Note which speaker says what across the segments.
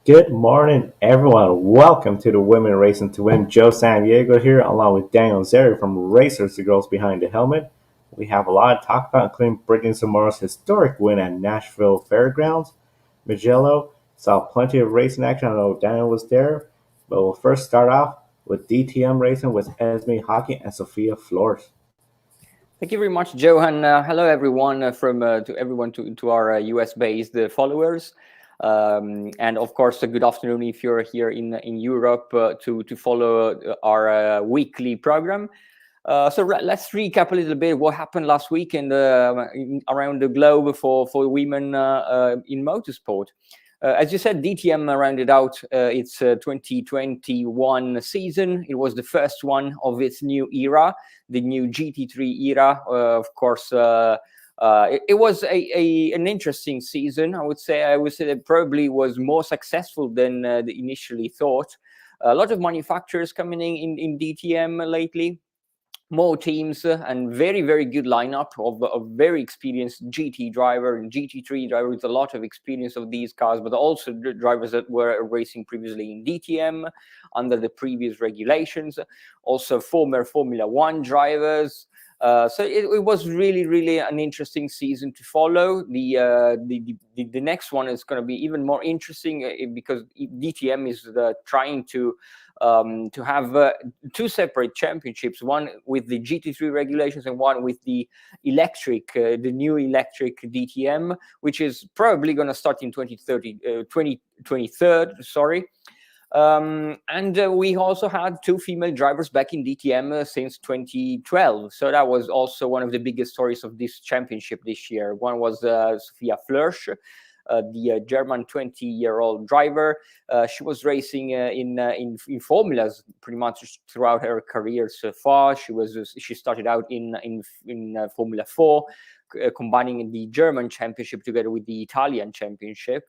Speaker 1: Good morning, everyone. Welcome to the Women Racing to Win. Joe San Diego here, along with Daniel Zeri from Racers, the Girls Behind the Helmet. We have a lot to talk about, including Brittany Zamora's historic win at Nashville Fairgrounds. Magello saw plenty of racing action. I know Daniel was there, but we'll first start off with DTM racing with Esme Hockey and Sophia Flores.
Speaker 2: Thank you very much, Johan. Hello, everyone, to everyone to our US-based followers, and of course, a good afternoon if you're here in Europe to follow our weekly program. Let's recap a little bit what happened last weekend around the globe for women in motorsport. As you said, DTM rounded out its 2021 season. It was the first one of its new era, the new GT3 era. Of course, it was an interesting season. I would say that probably was more successful than they initially thought. A lot of manufacturers coming in DTM lately. More teams and very, very good lineup of very experienced GT driver and GT3 driver with a lot of experience of these cars, but also the drivers that were racing previously in DTM under the previous regulations. Also former Formula One drivers. So it was really, really an interesting season to follow. The next one is going to be even more interesting because DTM is trying to have two separate championships, one with the GT3 regulations and one with the new electric DTM, which is probably going to start in 2023. Sorry. And we also had two female drivers back in DTM since 2012. So that was also one of the biggest stories of this championship this year. One was Sophia Flörsch, the German 20-year-old driver. She was racing in formulas pretty much throughout her career so far. She started out in Formula 4, combining the German championship together with the Italian championship.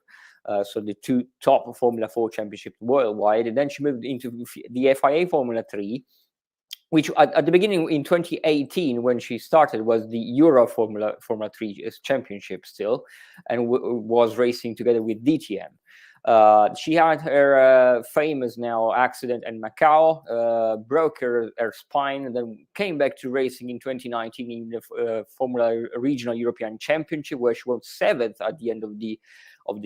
Speaker 2: So the two top Formula 4 championships worldwide. And then she moved into the FIA Formula 3, which at the beginning in 2018, when she started, was the Euro Formula 3 championship still, and was racing together with DTM. She had her famous now accident in Macau, broke her spine, and then came back to racing in 2019 in the Formula Regional European Championship, where she was 7th at the end of the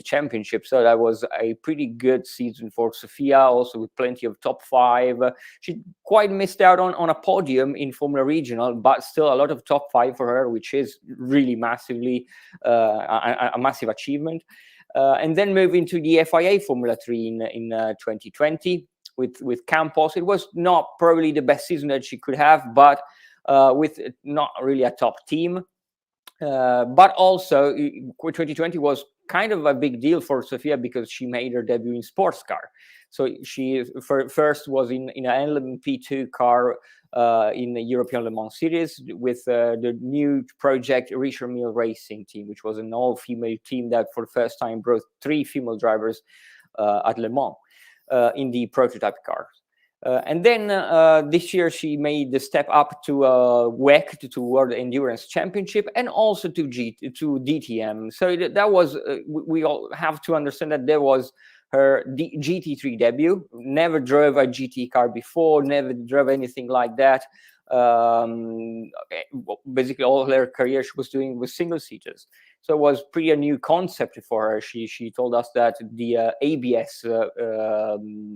Speaker 2: championship. So that was a pretty good season for Sophia, also with plenty of top 5. She quite missed out on a podium in Formula Regional, but still a lot of top 5 for her, which is really massively a massive achievement. And then move into the FIA Formula 3 in 2020 with Campos. It was not probably the best season that she could have, but with not really a top team. But also 2020 was kind of a big deal for Sophia because she made her debut in sports car. So she first was in an LMP2 car in the European Le Mans Series with the new project Richard Mille Racing Team, which was an all-female team that for the first time brought 3 female drivers at Le Mans in the prototype cars. And then this year she made the step up to WEC, to World Endurance Championship, and also to DTM. So that was, we all have to understand that there was her GT3 debut. Never drove a GT car before, never drove anything like that. Basically all her career she was doing was single seaters, so it was pretty a new concept for her. She told us that the ABS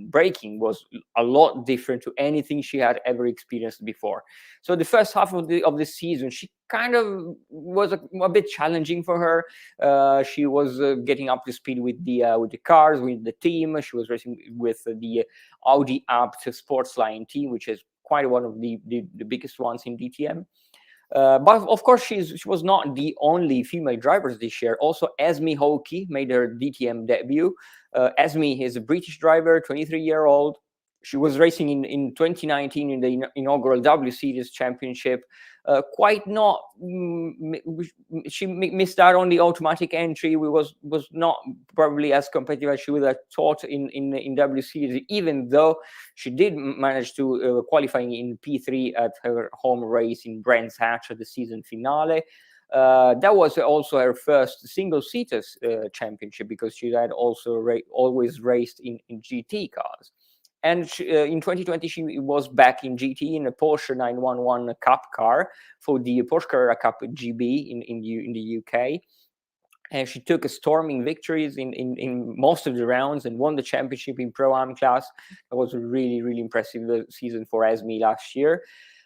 Speaker 2: braking was a lot different to anything she had ever experienced before. So the first half of the season she kind of was a bit challenging for her. She was getting up to speed with the cars, with the team. She was racing with the Audi Abt Sportsline team, which is quite one of the biggest ones in DTM. But of course, she was not the only female drivers this year. Also, Esme Hockey made her DTM debut. Esme is a British driver, 23-year-old. She was racing in 2019 in the inaugural W Series Championship. Quite not. She missed out on the automatic entry. Was not probably as competitive as she would have thought in W Series, even though she did manage to qualify in P3 at her home race in Brands Hatch at the season finale. That was also her first single-seater championship, because she had also always raced in GT cars. And in 2020, she was back in GT in a Porsche 911 Cup car for the Porsche Carrera Cup GB in the UK. And she took a storming victories in most of the rounds and won the championship in Pro-Am class. It was a really, really impressive season for Esme last year.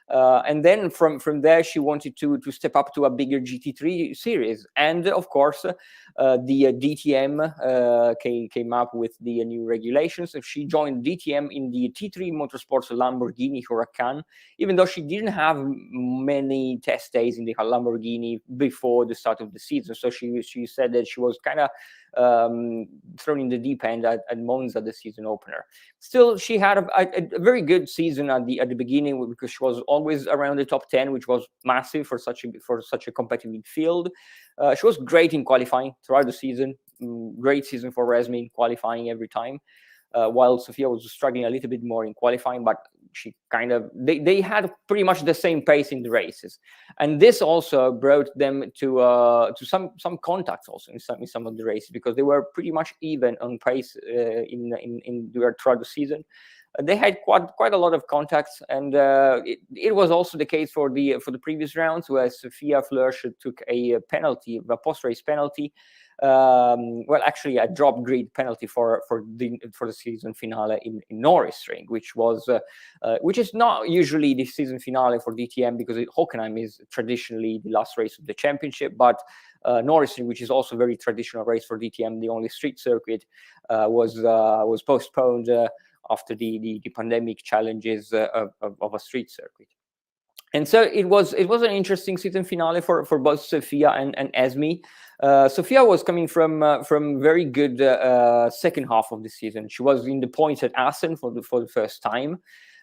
Speaker 2: And then from there, she wanted to step up to a bigger GT3 series. And of course, the DTM came up with the new regulations. She joined DTM in the T3 Motorsports Lamborghini Huracan, even though she didn't have many test days in the Lamborghini before the start of the season. So she said that she was kind of thrown in the deep end at Monza, the season opener. Still, she had a very good season at the beginning, because she was always around the top 10, which was massive for such a competitive field. She was great in qualifying throughout the season. Great season for Resme in qualifying every time. While Sofia was struggling a little bit more in qualifying, but she they had pretty much the same pace in the races, and this also brought them to some contacts also in some of the races, because they were pretty much even on pace throughout the season. They had quite a lot of contacts, and it was also the case for the previous rounds, where Sophia Flörsch took a penalty, a post-race penalty. Well, actually, a drop grid penalty for the season finale in Norrisring, which is not usually the season finale for DTM, because Hockenheim is traditionally the last race of the championship, but Norrisring, which is also a very traditional race for DTM, the only street circuit, was postponed after the pandemic challenges of a street circuit. And so it was an interesting season finale for both Sophia and Esme. Sophia was coming from very good second half of the season. She was in the points at Assen for the first time.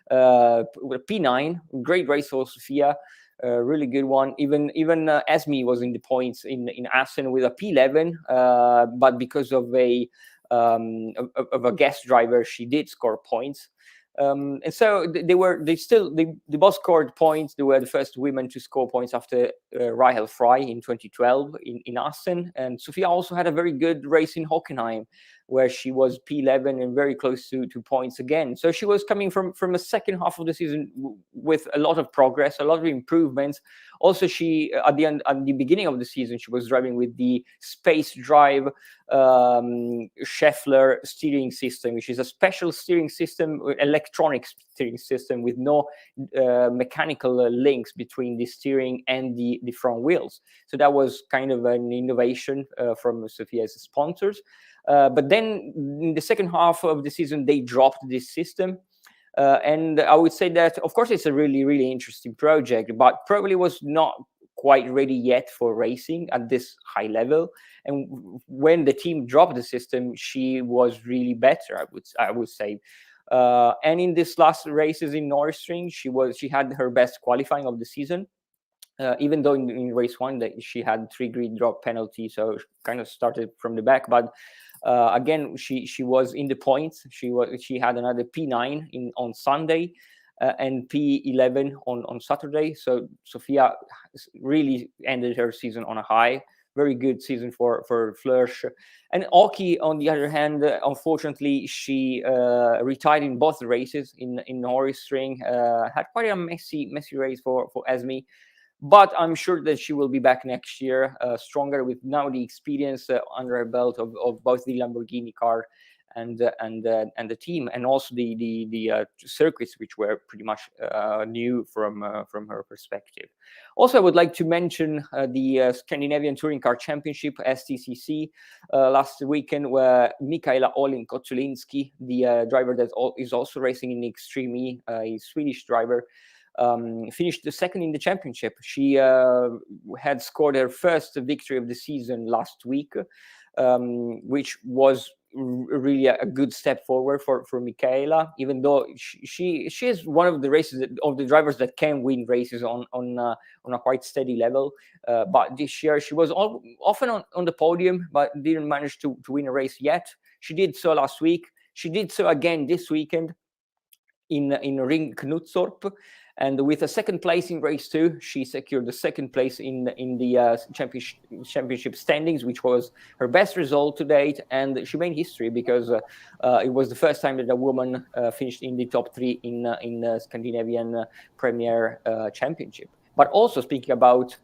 Speaker 2: With P9, great race for Sophia, really good one. Even Esme was in the points in Assen with a P11, but because of a guest driver, she did score points. And so they both scored points. They were the first women to score points after Rahel Frey in 2012 in Assen. And Sophia also had a very good race in Hockenheim, where she was P11 and very close to points again. So she was coming from a second half of the season with a lot of progress, a lot of improvements. Also, she at the beginning of the season, she was driving with the Space Drive Scheffler steering system, which is a special steering system, electronic steering system with no mechanical links between the steering and the front wheels. So that was kind of an innovation from Sophia's sponsors. But then in the second half of the season, they dropped this system. And I would say that, of course, it's a really, really interesting project, but probably was not quite ready yet for racing at this high level. And when the team dropped the system, she was really better, I would say. And in this last races in Norrisring, she had her best qualifying of the season. Even though in race one that she had 3 grid drop penalty, so kind of started from the back. But again, she was in the points. She had another P9 on Sunday and P11 on Saturday. So Sophia really ended her season on a high. Very good season for Flörsch. And Oki, on the other hand, unfortunately, she retired in both races in Norrisring. Had quite a messy race for Esme. But I'm sure that she will be back next year, stronger, with now the experience under her belt of both the Lamborghini car and the team, and also the circuits, which were pretty much new from her perspective. Also, I would like to mention the Scandinavian Touring Car Championship, STCC, last weekend, where Mikaela Olin Kotsulinski, the driver that is also racing in Extreme E, a Swedish driver, finished the second in the championship. She had scored her first victory of the season last week, which was really a good step forward for Mikaela, even though she is one of the drivers that can win races on a quite steady level. But this year she was often on the podium, but didn't manage to win a race yet. She did so last week. She did so again this weekend. in Ring Knutstorp. And with a second place in race 2, she secured the second place in the championship standings, which was her best result to date. And she made history because it was the first time that a woman finished in the top 3 in the Scandinavian Premier Championship. But also speaking about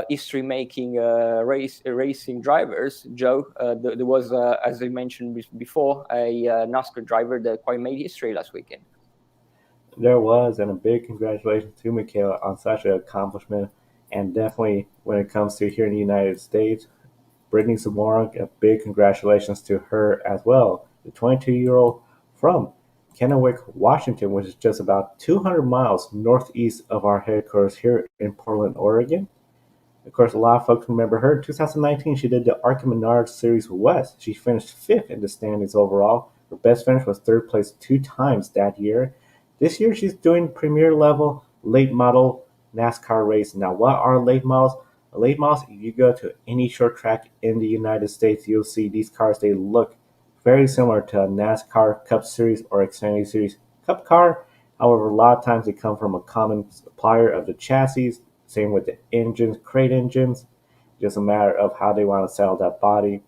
Speaker 2: history-making racing drivers, Joe, there was, as I mentioned before, a NASCAR driver that quite made history last weekend.
Speaker 1: There was, and a big congratulations to Michaela on such an accomplishment. And definitely, when it comes to here in the United States, Brittany Zamora, a big congratulations to her as well. The 22-year-old from Kennewick, Washington, which is just about 200 miles northeast of our headquarters here in Portland, Oregon. Of course, a lot of folks remember her. In 2019, she did the ARCA Menards Series West. She finished 5th in the standings overall. Her best finish was 3rd place 2 times that year. This year, she's doing premier level late model NASCAR racing. Now, what are late models? Late models, if you go to any short track in the United States, you'll see these cars. They look very similar to a NASCAR Cup Series or Xfinity Series Cup car. However, a lot of times they come from a common supplier of the chassis. Same with the engines, crate engines. Just a matter of how they want to sell that body.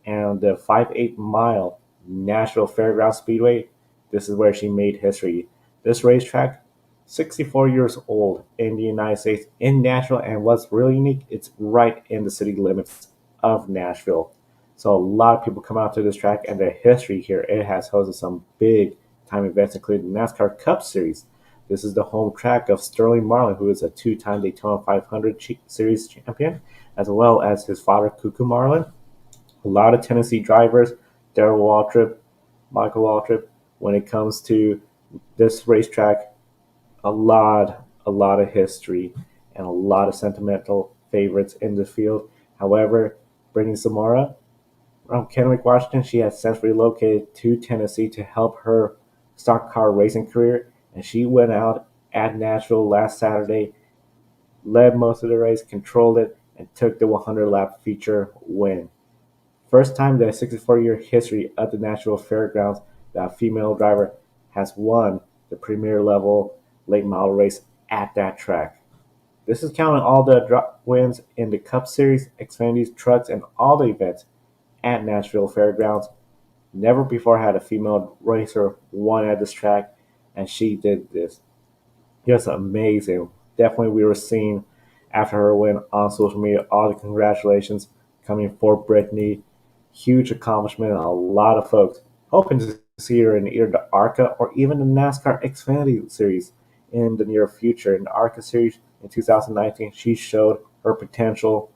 Speaker 1: And the 5/8 mile Nashville Fairgrounds Speedway, this is where she made history. This racetrack, 64 years old in the United States, in Nashville, and what's really unique, it's right in the city limits of Nashville. So a lot of people come out to this track, and the history here, it has hosted some big time events, including the NASCAR Cup Series. This is the home track of Sterling Marlin, who is a 2-time Daytona 500 Series champion, as well as his father, Cuckoo Marlin. A lot of Tennessee drivers, Darrell Waltrip, Michael Waltrip, when it comes to this racetrack, a lot of history and a lot of sentimental favorites in the field. However, Brittany Zamora from Kennewick, Washington, she has since relocated to Tennessee to help her stock car racing career, and she went out at Nashville last Saturday, led most of the race, controlled it, and took the 100-lap feature win. First time in the 64-year history of the Nashville Fairgrounds that a female driver has won the premier level late model race at that track. This is counting all the wins in the Cup Series, Xfinity trucks, and all the events at Nashville Fairgrounds. Never before had a female racer won at this track, and she did this. Just amazing. Definitely, we were seeing after her win on social media all the congratulations coming for Brittany. Huge accomplishment. A lot of folks hoping to see her in either the ARCA or even the NASCAR Xfinity Series in the near future. In the ARCA Series in 2019, she showed her potential.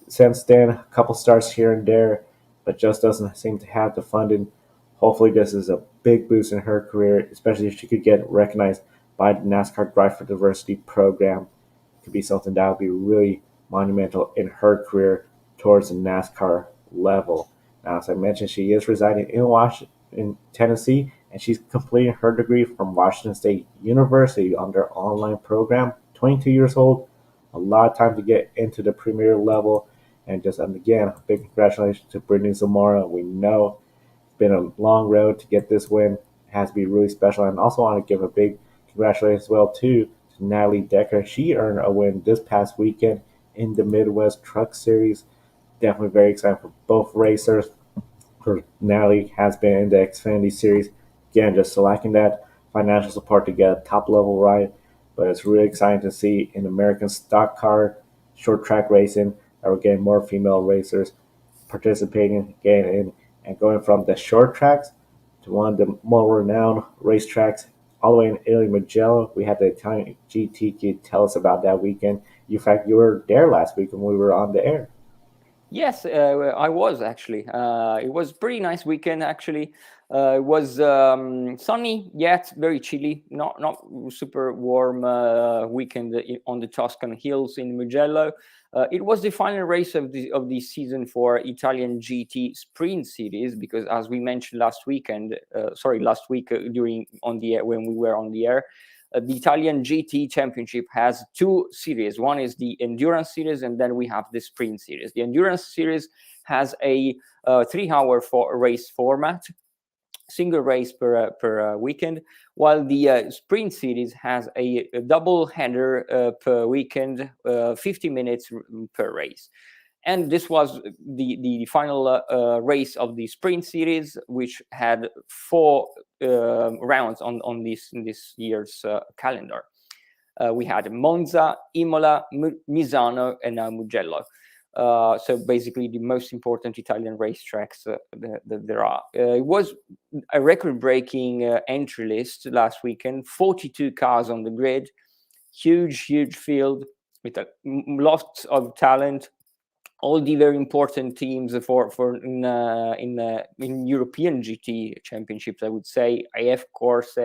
Speaker 1: Since then, a couple starts here and there, but just doesn't seem to have the funding. Hopefully, this is a big boost in her career, especially if she could get recognized by the NASCAR Drive for Diversity program. It could be something that would be really monumental in her career towards the NASCAR level. Now, as I mentioned, she is residing in Tennessee, and she's completing her degree from Washington State University on their online program. 22 years old, a lot of time to get into the premier level. And just, again, a big congratulations to Brittany Zamora. We know it's been a long road to get this win. It has to be really special. And also want to give a big congratulations as well, too, to Natalie Decker. She earned a win this past weekend in the Midwest Truck Series. Definitely very excited for both racers. Natalie has been in the Xfinity Series. Again, just lacking that financial support to get a top-level ride. But it's really exciting to see in American stock car, short track racing, that we're getting more female racers participating again in and going from the short tracks to one of the more renowned racetracks all the way in Italy, Mugello. We had the Italian GT. Can you tell us about that weekend? In fact, you were there last week when we were on the air.
Speaker 2: Yes, I was actually. It was a pretty nice weekend actually. It was sunny yet very chilly, not super warm weekend on the Tuscan hills in Mugello. It was the final race of the season for Italian GT Sprint Series because, as we mentioned last week during on the air when we were on the air. The Italian GT Championship has 2 series. One is the Endurance Series, and then we have the Sprint Series. The Endurance Series has a 3-hour race format. single race per weekend, while the sprint series has a double header per weekend, 50 minutes per race. And this was the final race of the sprint series, which had 4 rounds on this year's calendar. We had Monza, Imola, Misano, and now Mugello. So basically the most important Italian racetracks that there are. It was a record-breaking entry list last weekend, 42 cars on the grid, huge field with lots of talent. All the very important teams for in European GT championships, I would say, AF Corse,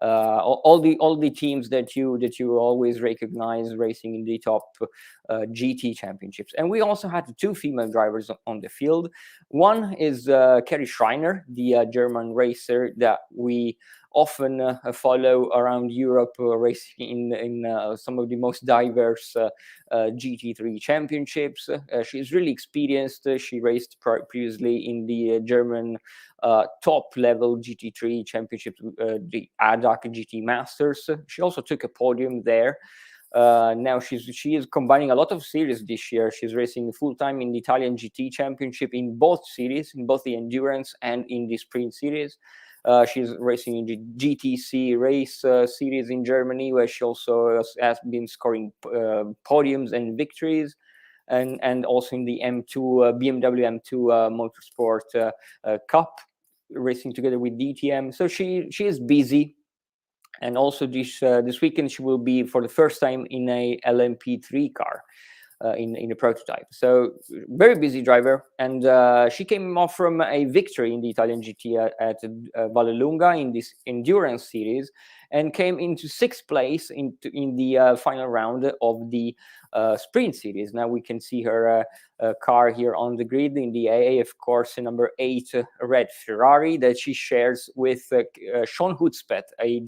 Speaker 2: all the teams that you always recognize racing in the top GT championships. And we also had 2 female drivers on the field. One is Kerry Schreiner, the German racer that we often follow around Europe, racing in some of the most diverse GT3 championships. She's really experienced. She raced previously in the German top level GT3 championships, the ADAC GT Masters. She also took a podium there. Now she is combining a lot of series this year. She's racing full time in the Italian GT Championship in both series, in both the endurance and in the sprint series. She's racing in the GTC race series in Germany, where she also has been scoring podiums and victories, and also in the M2 BMW M2 Motorsport Cup, racing together with DTM. So she is busy. And also this weekend she will be for the first time in a LMP3 car. In a prototype. So very busy driver, and she came off from a victory in the Italian GT at Vallelunga in this endurance series, and came into 6th place in the final round of the sprint series. Now we can see her car here on the grid in the AF Corse number 8 red Ferrari that she shares with Sean Hudspeth, a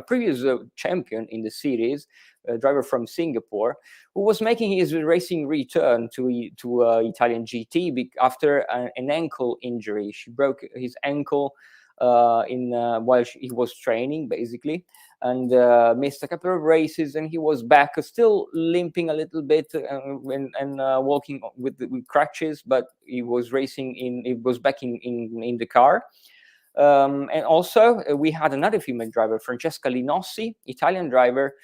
Speaker 2: previous champion in the series, a driver from Singapore, who was making his racing return to Italian GT after an ankle injury. She broke his ankle while he was training, basically, and missed a couple of races, and he was back, still limping a little bit and walking with crutches, but he was back in the car. And also we had another female driver, Francesca Linossi, Italian driver.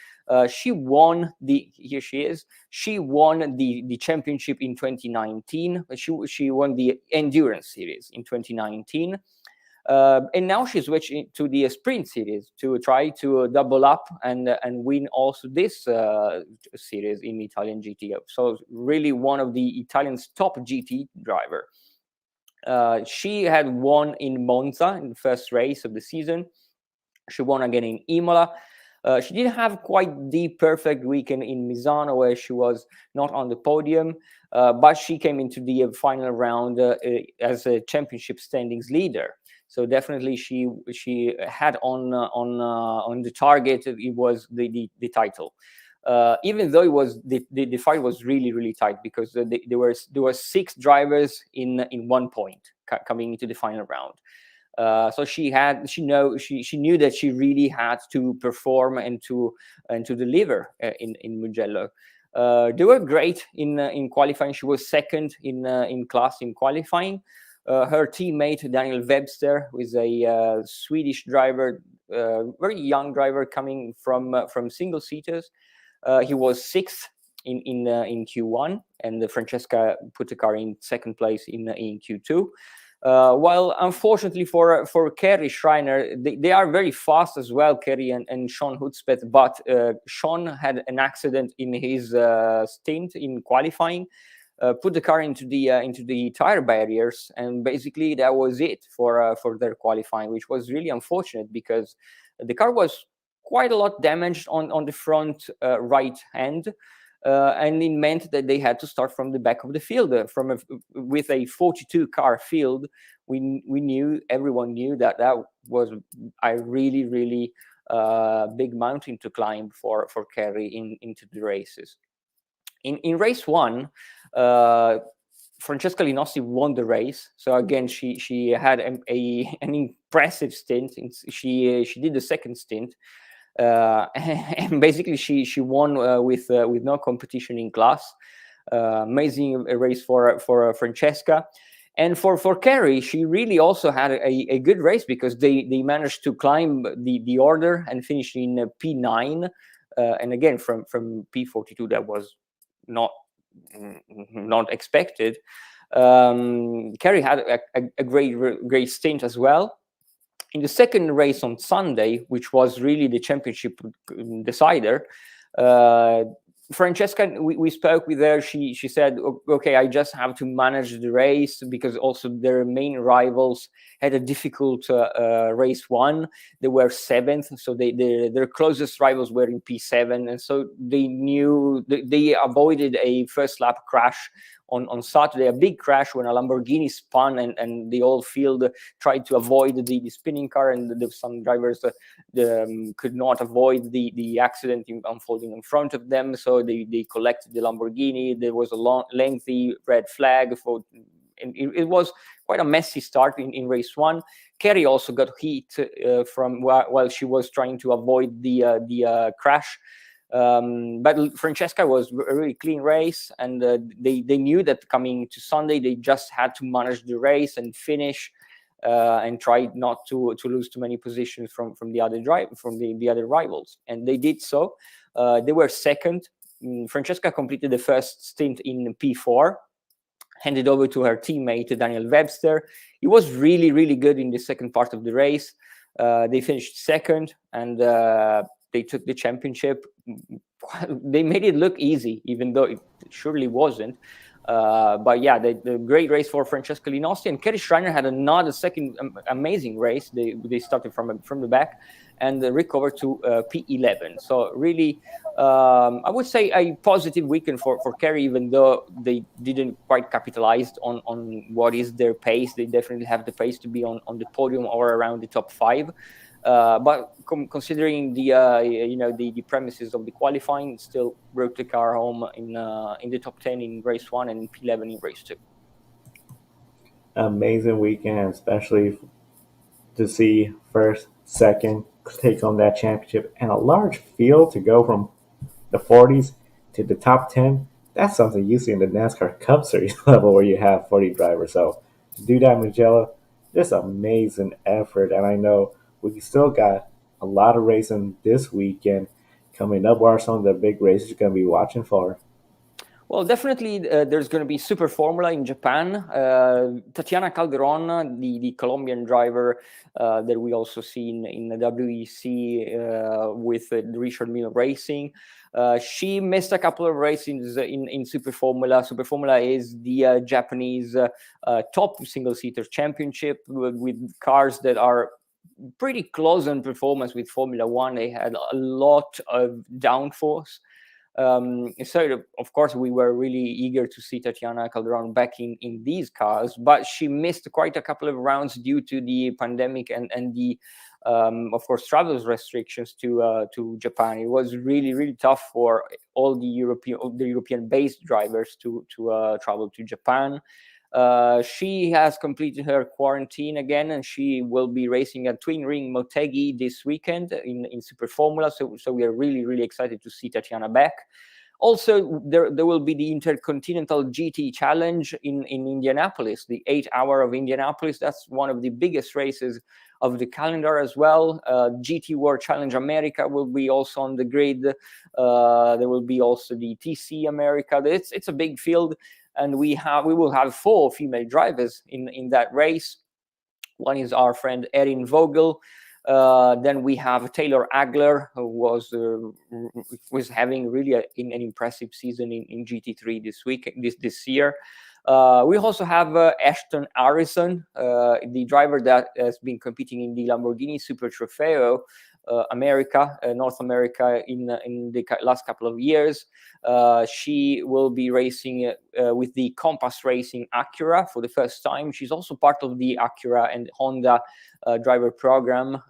Speaker 2: She won She won the championship in 2019. She won the endurance series in 2019. And now she's switching to the sprint series to try to double up and win also this series in Italian GT. So really one of the Italian's top GT driver. She had won in Monza in the first race of the season. She won again in Imola. She didn't have quite the perfect weekend in Misano, where she was not on the podium, but she came into the final round as a championship standings leader. So definitely she had on the target, it was the title. Even though it was the fight was really tight, because there were 6 drivers in 1 point coming into the final round. So she knew that she really had to perform and to deliver in Mugello. They were great in qualifying. She was second in class in qualifying. Her teammate Daniel Webster, who is a Swedish driver, very young driver coming from single seaters. He was 6th in Q1, and Francesca put the car in 2nd place in Q2. While unfortunately for Kerry Schreiner, they are very fast as well, Kerry and Sean Hudspeth, but Sean had an accident in his stint in qualifying, put the car into the tire barriers, and basically that was it for their qualifying, which was really unfortunate, because the car was quite a lot damaged on the front right hand. And it meant that they had to start from the back of the field. With a 42 car field, everyone knew that was a really big mountain to climb for Kerry into the races. In race 1, Francesca Linossi won the race. So again, she had an impressive stint. She did the second stint, and basically she won with no competition in class. Amazing race for Francesca. And for Kerry, she really also had a good race because they managed to climb the order and finish in P9. And again, from P42, that was not expected. Kerry had a great stint as well. In the second race on Sunday, which was really the championship decider, Francesca, we spoke with her. She said, okay, I just have to manage the race because also their main rivals had a difficult race one. They were seventh, so their closest rivals were in P7, and so they knew they avoided a first lap crash on Saturday, a big crash when a Lamborghini spun and the whole field tried to avoid the spinning car, and some drivers could not avoid the accident unfolding in front of them, so they collected the Lamborghini. There was a lengthy red flag and it was quite a messy start in race one. Kerry also got hit from while she was trying to avoid the crash. But Francesca was a really clean race, and they knew that coming to Sunday they just had to manage the race and finish and try not to lose too many positions from the other the other rivals, and they did so. They were second. Francesca completed the first stint in P4, handed over to her teammate Daniel Webster. He was really good in the second part of the race. They finished second, and they took the championship. They made it look easy, even though it surely wasn't. But yeah, the great race for Francesca Linossi, and Kerry Schreiner had another second amazing race. They started from the back and recovered to P11. So really, I would say a positive weekend for Kerry, even though they didn't quite capitalize on what is their pace. They definitely have the pace to be on the podium or around the top 5. But considering the premises of the qualifying, still broke the car home in the top 10 in race 1 and P11 in race 2.
Speaker 1: Amazing weekend, especially to see first, second take on that championship, and a large field to go from the 40s to the top 10. That's something you see in the NASCAR Cup Series level where you have 40 drivers. So to do that, Mugello, just amazing effort. And I know we still got a lot of racing this weekend coming up. What are some of the big races you're going to be watching for?
Speaker 2: Well, definitely there's going to be Super Formula in Japan. Tatiana Calderon, the Colombian driver that we also see in the WEC with Richard Mille Racing. She missed a couple of races in Super Formula. Super Formula is the Japanese top single-seater championship with cars that are pretty close in performance with Formula One. They had a lot of downforce. So of course we were really eager to see Tatiana Calderon back in these cars, but she missed quite a couple of rounds due to the pandemic and the of course travel restrictions to Japan. It was really tough for all the European based drivers to travel to Japan. She has completed her quarantine again, and she will be racing at Twin Ring Motegi this weekend in Super Formula. So we are really excited to see Tatiana back. Also, there will be the Intercontinental GT Challenge in Indianapolis, the 8 hour of Indianapolis. That's one of the biggest races of the calendar as well. GT World Challenge America will be also on the grid. There will be also the TC America. It's a big field. And we will have 4 female drivers in that race. One is our friend Erin Vogel. Then we have Taylor Agler, who was having really an impressive season in GT3 this year. We also have Ashton Harrison, the driver that has been competing in the Lamborghini Super Trofeo North America in the last couple of years. She will be racing with the Compass Racing Acura for the first time. She's also part of the Acura and Honda driver program,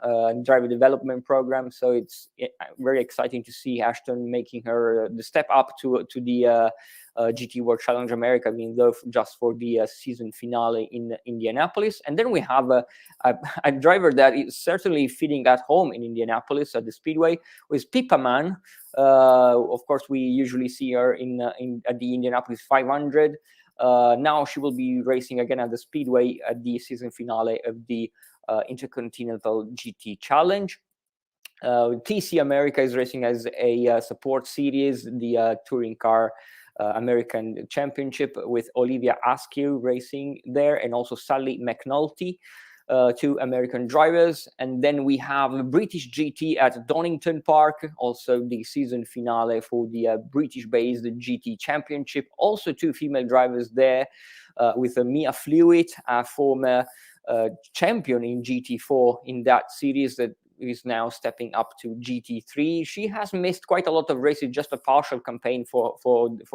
Speaker 2: driver development program. So it's very exciting to see Ashton making her the step up to the GT World Challenge America, I mean, though just for the season finale in Indianapolis. And then we have a driver that is certainly feeling at home in Indianapolis at the Speedway, with Pippa Mann. Of course, we usually see her at the Indianapolis 500. Now she will be racing again at the Speedway at the season finale of the Intercontinental GT Challenge. TC America is racing as a support series, the touring car American Championship, with Olivia Askew racing there, and also Sally McNulty, two American drivers. And then we have British GT at Donington Park, also the season finale for the British-based GT Championship. Also two female drivers there, with Mia Flewitt, a former champion in GT4 in that series, that is now stepping up to GT3. She has missed quite a lot of races, just a partial campaign for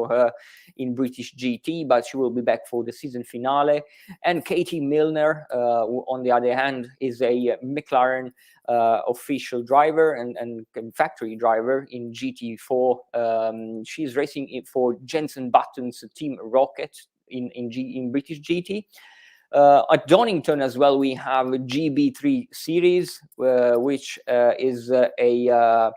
Speaker 2: her in British GT, but she will be back for the season finale. And Katie Milner, on the other hand, is a McLaren official driver and factory driver in GT4. She's racing for Jenson Button's Team Rocket in British GT. At Donington as well, we have GB3 Series, which is a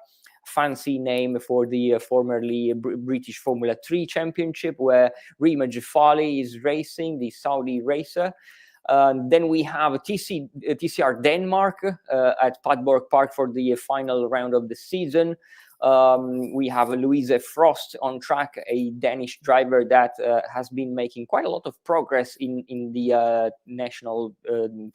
Speaker 2: fancy name for the formerly British Formula 3 Championship, where Rima Jafali is racing, the Saudi racer. Then we have TCR Denmark at Padborg Park for the final round of the season. We have Louise Frost on track, a Danish driver that has been making quite a lot of progress in the National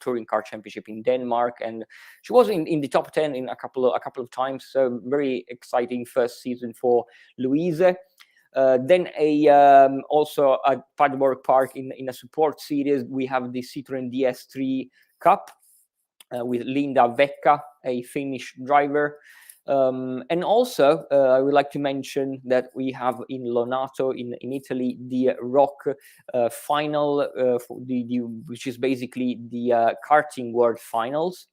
Speaker 2: Touring Car Championship in Denmark, and she was in the top 10 in a couple of times. So very exciting first season for Louise. Then also at Padborg Park in a support series, we have the Citroën DS3 Cup with Linda Vecca, a Finnish driver. And also, I would like to mention that we have in Lonato in Italy the ROC final, for which is basically the karting world finals.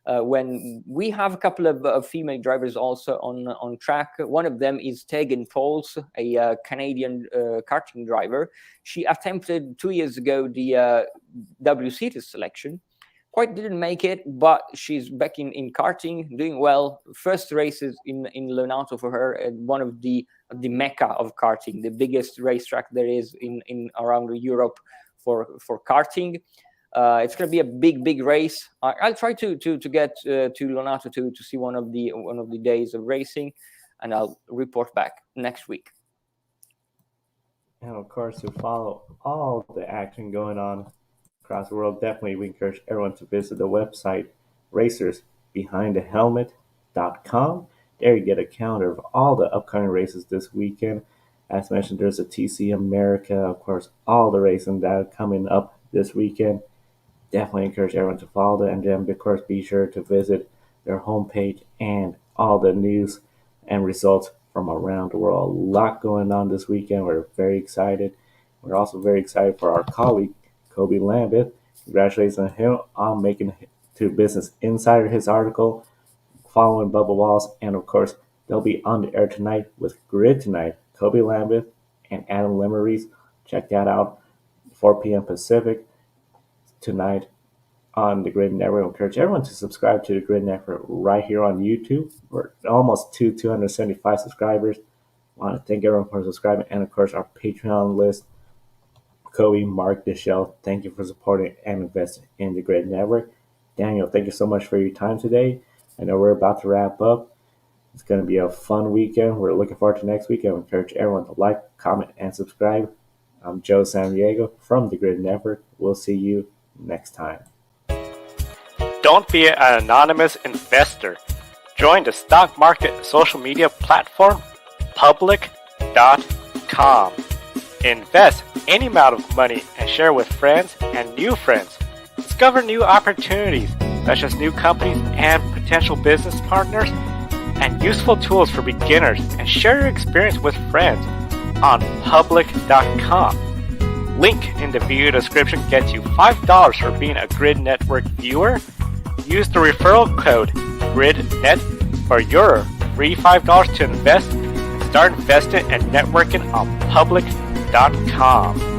Speaker 2: When we have a couple of female drivers also on track. One of them is Tegan Pauls, a Canadian karting driver. She attempted 2 years ago the WCT selection. Quite didn't make it, but she's back in karting, doing well. First races in Lonato for her, and one of the mecca of karting, the biggest racetrack there is in around Europe for karting. It's going to be a big race. I'll try to get to Lonato to see one of the days of racing, and I'll report back next week.
Speaker 1: And of course, to follow all the action going on across the world, definitely we encourage everyone to visit the website racersbehindthehelmet.com. There you get a calendar of all the upcoming races this weekend. As mentioned, there's a TC America, of course, all the racing that are coming up this weekend. Definitely encourage everyone to follow them, and then of course be sure to visit their homepage and all the news and results from around the world. A lot going on this weekend. We're very excited. We're also very excited for our colleague Kobe Lambeth. Congratulations on him on making to Business Insider his article following Bubba Wallace, and of course they'll be on the air tonight with Grid Tonight. Kobe Lambeth and Adam Lemeries. Check that out. 4 p.m. Pacific tonight on the Grid Network. I encourage everyone to subscribe to the Grid Network right here on YouTube. We're almost 275 subscribers. I want to thank everyone for subscribing, and of course our Patreon list. Kobe, Mark, Deschelle, thank you for supporting and investing in the Grid Network. Daniel, thank you so much for your time today. I know we're about to wrap up. It's going to be a fun weekend. We're looking forward to next weekend. I encourage everyone to like, comment, and subscribe. I'm Joe Sandiego from the Grid Network. We'll see you next time.
Speaker 3: Don't be an anonymous investor. Join the stock market social media platform, public.com. Invest any amount of money and share with friends and new friends. Discover new opportunities such as new companies and potential business partners, and useful tools for beginners, and share your experience with friends on public.com. Link in the video description gets you $5 for being a Grid Network viewer. Use the referral code GridNet for your free $5 to invest and start investing and networking on public.com.